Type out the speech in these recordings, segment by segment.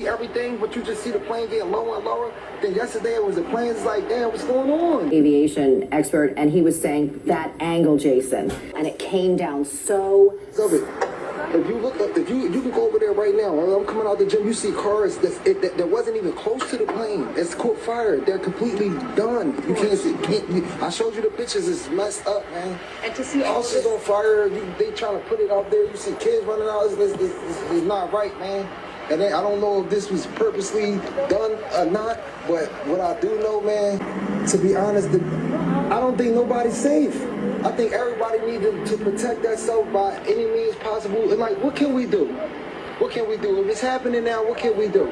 everything, but you just see the plane getting lower and lower. Then yesterday it was the planes like, damn, what's going on? Aviation expert, and he was saying that angle, Jason, and it came down so. If you look up, if you can go over there right now. I'm coming out the gym. You see cars that wasn't even close to the plane. It's caught fire. They're completely done. You can't see. I showed you the pictures. It's messed up, man. And to see houses on fire. They trying to put it out there. You see kids running out. It's not right, man. And then I don't know if this was purposely done or not, but what I do know, man, to be honest, I don't think nobody's safe. I think everybody needs to protect themselves by any means possible. And like, what can we do? What can we do? If it's happening now, what can we do?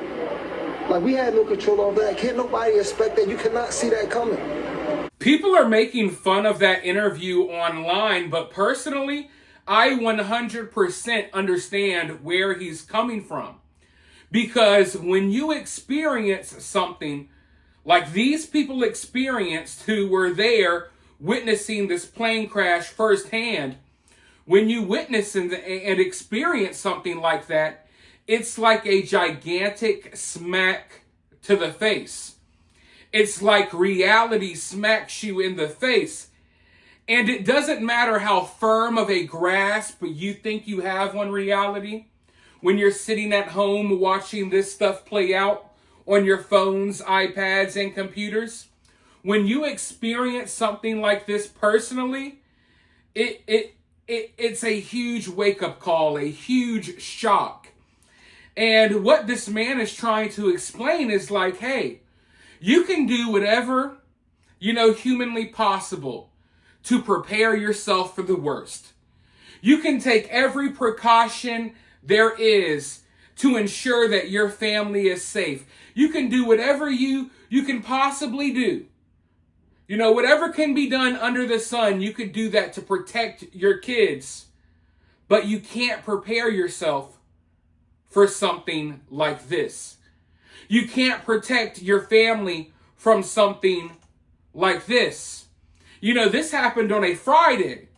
Like, we had no control over that. Can't nobody expect that. You cannot see that coming. People are making fun of that interview online, but personally, I 100% understand where he's coming from. Because when you experience something like these people experienced who were there witnessing this plane crash firsthand, when you witness and experience something like that, it's like a gigantic smack to the face. It's like reality smacks you in the face. And it doesn't matter how firm of a grasp you think you have on reality. When you're sitting at home watching this stuff play out on your phones, iPads, and computers, when you experience something like this personally, it's a huge wake-up call, a huge shock. And what this man is trying to explain is like, hey, you can do whatever, humanly possible to prepare yourself for the worst. You can take every precaution there is to ensure that your family is safe. You can do whatever you can possibly do. Whatever can be done under the sun, you could do that to protect your kids. But you can't prepare yourself for something like this. You can't protect your family from something like this. This happened on a Friday.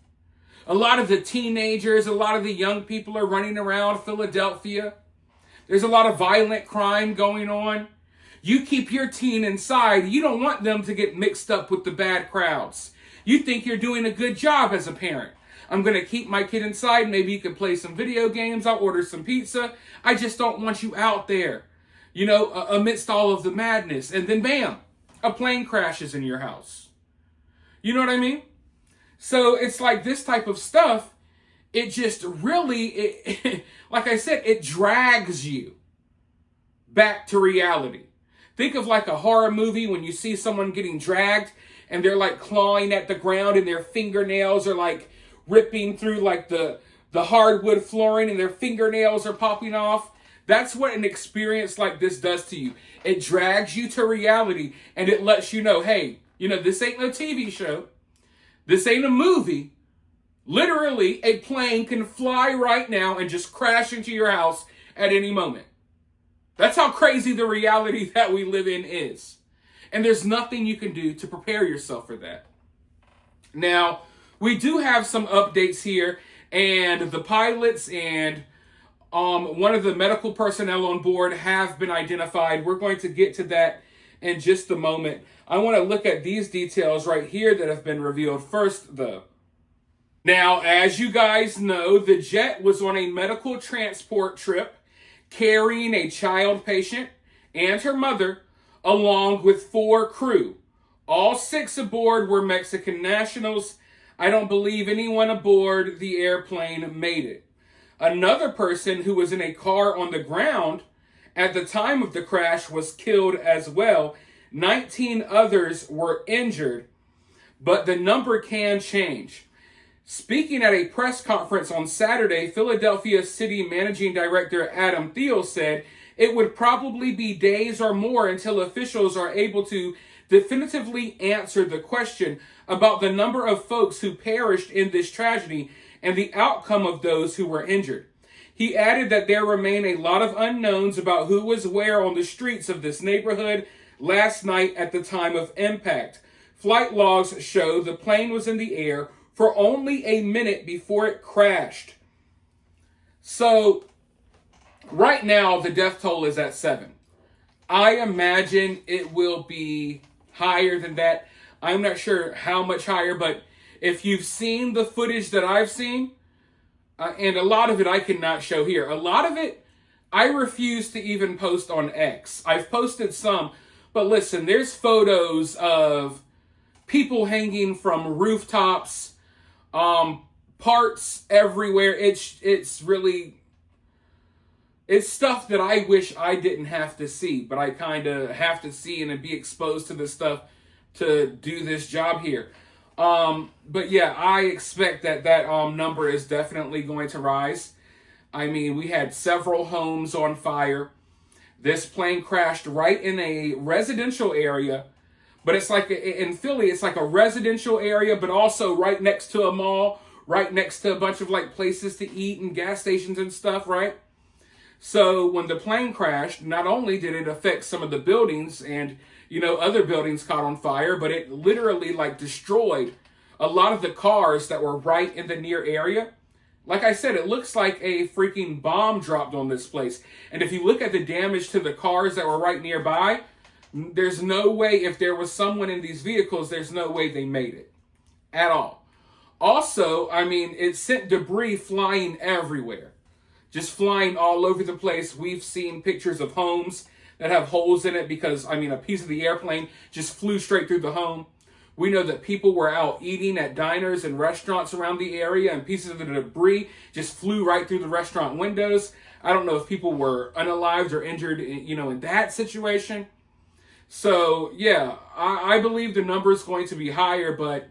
A lot of the teenagers, a lot of the young people are running around Philadelphia. There's a lot of violent crime going on. You keep your teen inside. You don't want them to get mixed up with the bad crowds. You think you're doing a good job as a parent. I'm going to keep my kid inside. Maybe you can play some video games. I'll order some pizza. I just don't want you out there, amidst all of the madness. And then bam, a plane crashes in your house. You know what I mean? So it's like this type of stuff, it just really, like I said, it drags you back to reality. Think of like a horror movie when you see someone getting dragged and they're like clawing at the ground and their fingernails are like ripping through like the hardwood flooring and their fingernails are popping off. That's what an experience like this does to you. It drags you to reality and it lets you know, hey, this ain't no TV show. This ain't a movie. Literally, a plane can fly right now and just crash into your house at any moment. That's how crazy the reality that we live in is. And there's nothing you can do to prepare yourself for that. Now, we do have some updates here, and the pilots and one of the medical personnel on board have been identified. We're going to get to that in just a moment. I want to look at these details right here that have been revealed first, though. Now, as you guys know, the jet was on a medical transport trip carrying a child patient and her mother along with 4 crew. All 6 aboard were Mexican nationals. I don't believe anyone aboard the airplane made it. Another person who was in a car on the ground at the time of the crash was killed as well. 19 others were injured, but the number can change. Speaking at a press conference on Saturday, Philadelphia City Managing Director Adam Thiel said it would probably be days or more until officials are able to definitively answer the question about the number of folks who perished in this tragedy and the outcome of those who were injured. He added that there remain a lot of unknowns about who was where on the streets of this neighborhood last night at the time of impact. Flight logs show the plane was in the air for only a minute before it crashed. So Right now, the death toll is at 7. I imagine it will be higher than that. I'm not sure how much higher, but if you've seen the footage that I've seen, and a lot of it I cannot show here. A lot of it I refuse to even post on X. I've posted some, but listen, there's photos of people hanging from rooftops, parts everywhere. It's really, it's stuff that I wish I didn't have to see, but I kind of have to see and be exposed to this stuff to do this job here. But yeah, I expect that number is definitely going to rise. I mean, we had several homes on fire. This plane crashed right in a residential area, but it's like in Philly, it's like a residential area, but also right next to a mall, right next to a bunch of like places to eat and gas stations and stuff, right? So when the plane crashed, not only did it affect some of the buildings and, you know, other buildings caught on fire, but it literally like destroyed a lot of the cars that were right in the near area. Like I said, it looks like a freaking bomb dropped on this place. And if you look at the damage to the cars that were right nearby, there's no way, if there was someone in these vehicles, there's no way they made it at all. Also, I mean, it sent debris flying everywhere. Just flying all over the place. We've seen pictures of homes that have holes in it because, I mean, a piece of the airplane just flew straight through the home. We know that people were out eating at diners and restaurants around the area, and pieces of the debris just flew right through the restaurant windows. I don't know if people were unalived or injured, you know, in that situation. So, yeah, I believe the number is going to be higher, but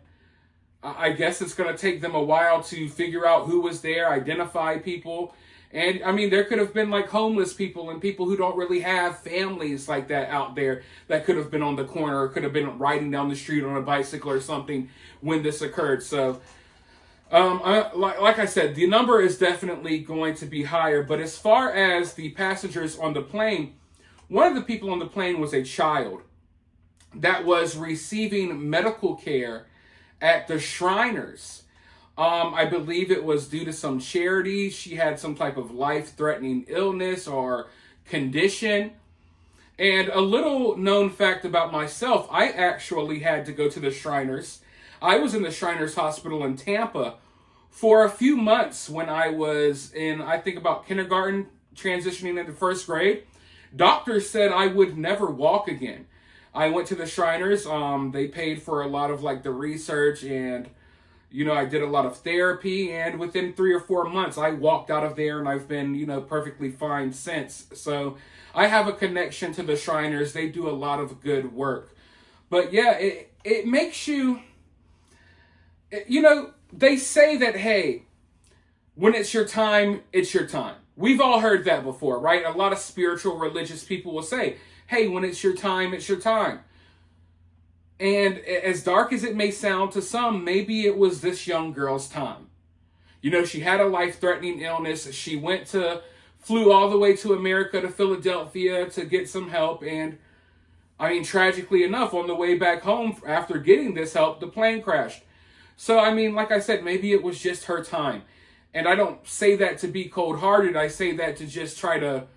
I guess it's going to take them a while to figure out who was there, identify people. And I mean, there could have been like homeless people and people who don't really have families like that out there that could have been on the corner or could have been riding down the street on a bicycle or something when this occurred. So, like I said, the number is definitely going to be higher. But as far as the passengers on the plane, one of the people on the plane was a child that was receiving medical care at the Shriners. I believe it was due to some charity. She had some type of life-threatening illness or condition. And a little known fact about myself, I actually had to go to the Shriners. I was in the Shriners Hospital in Tampa for a few months when I was in, I think, about kindergarten, transitioning into first grade. Doctors said I would never walk again. I went to the Shriners. They paid for a lot of like the research, and you know, I did a lot of therapy, and within 3 or 4 months, I walked out of there, and I've been, you know, perfectly fine since. So I have a connection to the Shriners. They do a lot of good work. But yeah, it makes you, you know, they say that, hey, when it's your time, it's your time. We've all heard that before, right? A lot of spiritual, religious people will say, hey, when it's your time, it's your time. And as dark as it may sound to some, maybe it was this young girl's time. You know, she had a life-threatening illness. She flew all the way to America, to Philadelphia, to get some help. And, I mean, tragically enough, on the way back home, after getting this help, the plane crashed. So, I mean, like I said, maybe it was just her time. And I don't say that to be cold-hearted. I say that to just try to,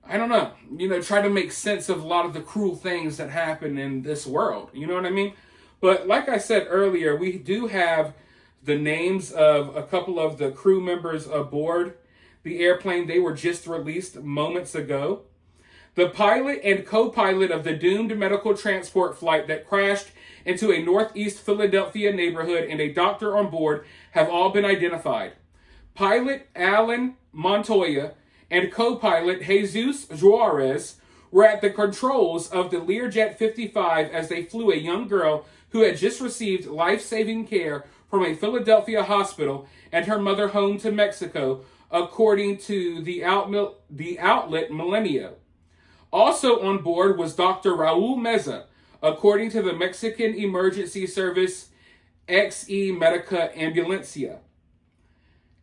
I don't know, you know, try to make sense of a lot of the cruel things that happen in this world. You know what I mean? But like I said earlier, we do have the names of a couple of the crew members aboard the airplane. They were just released moments ago. The pilot and co-pilot of the doomed medical transport flight that crashed into a northeast Philadelphia neighborhood and a doctor on board have all been identified. Pilot Alan Montoya and co-pilot Jesus Juarez were at the controls of the Learjet 55 as they flew a young girl who had just received life-saving care from a Philadelphia hospital and her mother home to Mexico, according to the outlet Milenio. Also on board was Dr. Raul Meza, according to the Mexican emergency service XE Medica Ambulancia.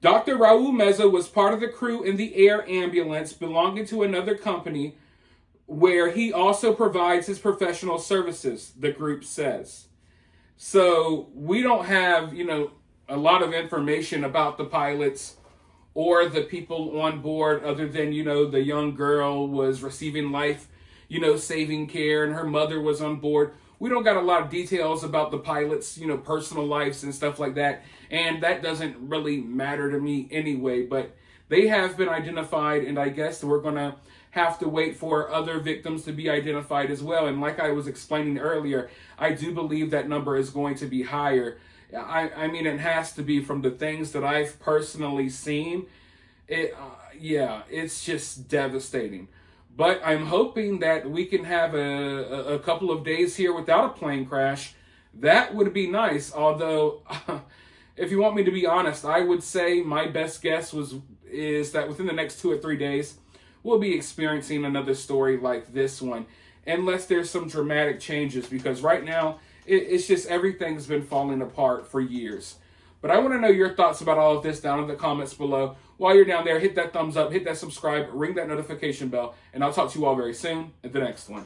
Dr. Raul Meza was part of the crew in the air ambulance belonging to another company where he also provides his professional services, the group says. So we don't have, you know, a lot of information about the pilots or the people on board, other than, the young girl was receiving life, saving care, and her mother was on board. We don't got a lot of details about the pilots, personal lives and stuff like that. And that doesn't really matter to me anyway, but they have been identified, and I guess we're going to have to wait for other victims to be identified as well. And like I was explaining earlier, I do believe that number is going to be higher. I mean, it has to be from the things that I've personally seen. It's just devastating. But I'm hoping that we can have a couple of days here without a plane crash. That would be nice. Although, if you want me to be honest, I would say my best guess is that within the next 2 or 3 days, we'll be experiencing another story like this one. Unless there's some dramatic changes, because right now, it's just everything's been falling apart for years. But I want to know your thoughts about all of this down in the comments below. While you're down there, hit that thumbs up, hit that subscribe, ring that notification bell, and I'll talk to you all very soon at the next one.